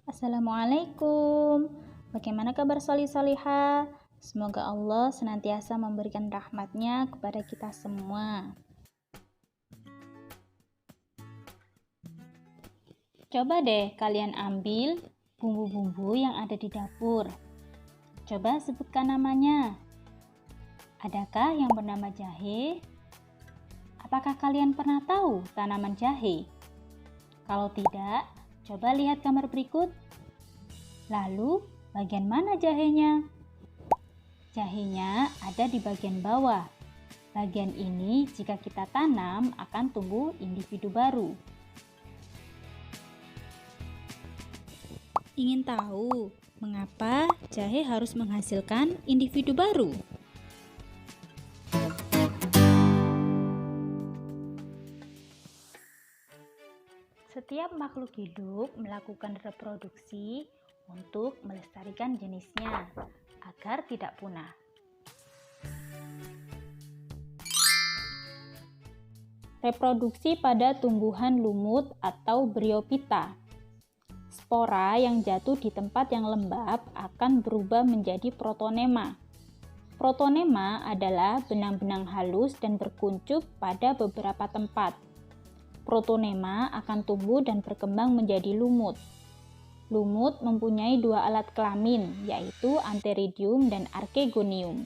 Assalamualaikum. Bagaimana kabar solih-solihah? Semoga Allah senantiasa memberikan rahmatnya kepada kita semua. Coba deh kalian ambil bumbu-bumbu yang ada di dapur. Coba sebutkan namanya. Adakah yang bernama jahe? Apakah kalian pernah tahu tanaman jahe? Kalau tidak, coba lihat gambar berikut. Lalu, bagian mana jahenya? Jahenya ada di bagian bawah. Bagian ini jika kita tanam akan tumbuh individu baru. Ingin tahu mengapa jahe harus menghasilkan individu baru? Setiap makhluk hidup melakukan reproduksi untuk melestarikan jenisnya agar tidak punah. Reproduksi pada tumbuhan lumut atau Bryophyta. Spora yang jatuh di tempat yang lembab akan berubah menjadi protonema. Protonema adalah benang-benang halus dan berkuncup pada beberapa tempat. Protonema akan tumbuh dan berkembang menjadi lumut. Lumut mempunyai dua alat kelamin, yaitu antheridium dan archegonium.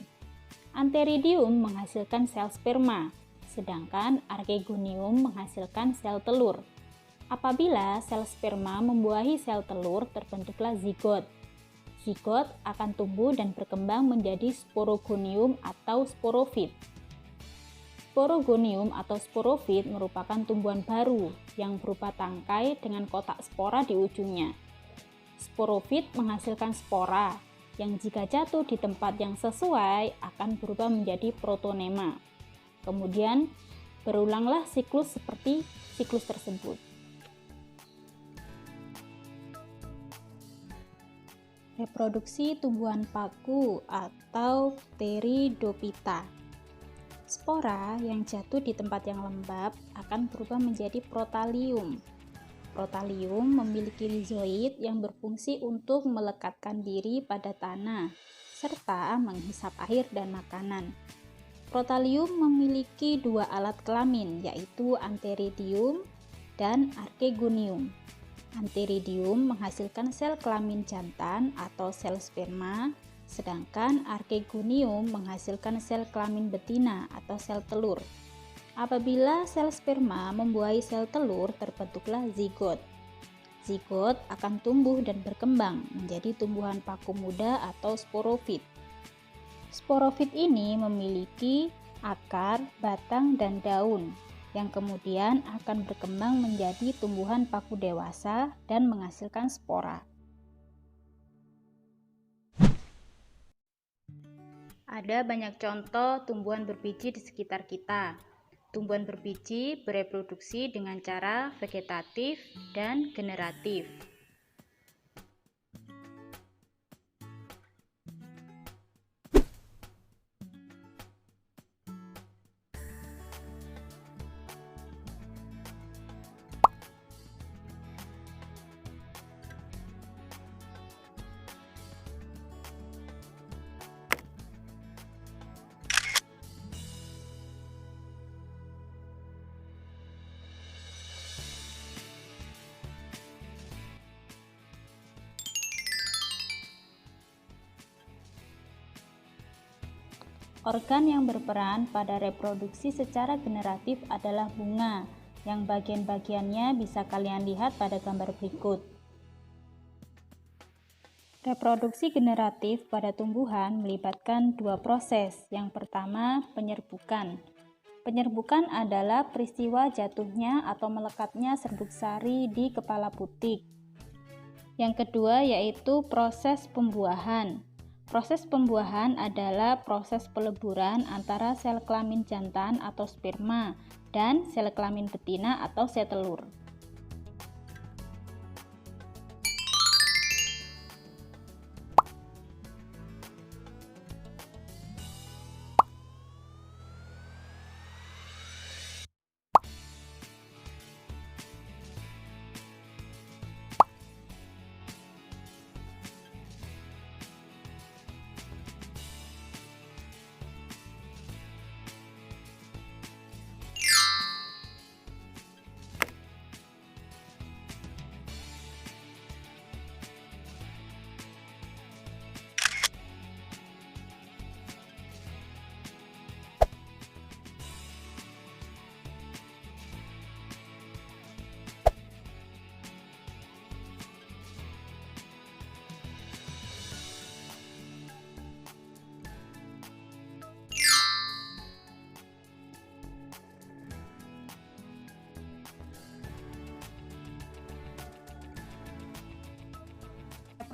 Antheridium menghasilkan sel sperma, sedangkan archegonium menghasilkan sel telur. Apabila sel sperma membuahi sel telur, terbentuklah zigot. Zigot akan tumbuh dan berkembang menjadi sporogonium atau sporofit. Sporogonium atau sporofit merupakan tumbuhan baru yang berupa tangkai dengan kotak spora di ujungnya. Sporofit menghasilkan spora yang jika jatuh di tempat yang sesuai akan berubah menjadi protonema. Kemudian berulanglah siklus seperti siklus tersebut. Reproduksi tumbuhan paku atau Pteridophyta. Spora yang jatuh di tempat yang lembab akan berubah menjadi protalium. Protalium memiliki rizoid yang berfungsi untuk melekatkan diri pada tanah serta menghisap air dan makanan. Protalium memiliki dua alat kelamin, yaitu antheridium dan archegonium. Antheridium menghasilkan sel kelamin jantan atau sel sperma, sedangkan archegonium menghasilkan sel kelamin betina atau sel telur. Apabila sel sperma membuahi sel telur, terbentuklah zigot. Zigot akan tumbuh dan berkembang menjadi tumbuhan paku muda atau sporofit. Sporofit ini memiliki akar, batang, dan daun yang kemudian akan berkembang menjadi tumbuhan paku dewasa dan menghasilkan spora. Ada banyak contoh tumbuhan berbiji di sekitar kita. Tumbuhan berbiji bereproduksi dengan cara vegetatif dan generatif. Organ yang berperan pada reproduksi secara generatif adalah bunga, yang bagian-bagiannya bisa kalian lihat pada gambar berikut. Reproduksi generatif pada tumbuhan melibatkan dua proses. Yang pertama, penyerbukan. Penyerbukan adalah peristiwa jatuhnya atau melekatnya serbuk sari di kepala putik. Yang kedua yaitu proses pembuahan. Proses pembuahan adalah proses peleburan antara sel kelamin jantan atau sperma dan sel kelamin betina atau sel telur.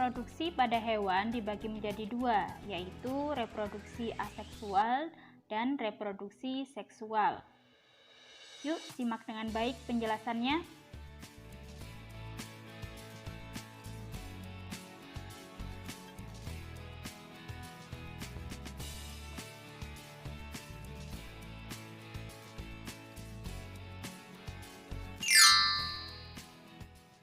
Reproduksi pada hewan dibagi menjadi dua, yaitu reproduksi aseksual dan reproduksi seksual. Yuk, simak dengan baik penjelasannya.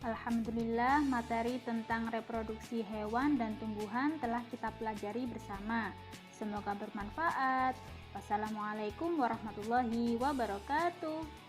Alhamdulillah, materi tentang reproduksi hewan dan tumbuhan telah kita pelajari bersama. Semoga bermanfaat. Wassalamualaikum warahmatullahi wabarakatuh.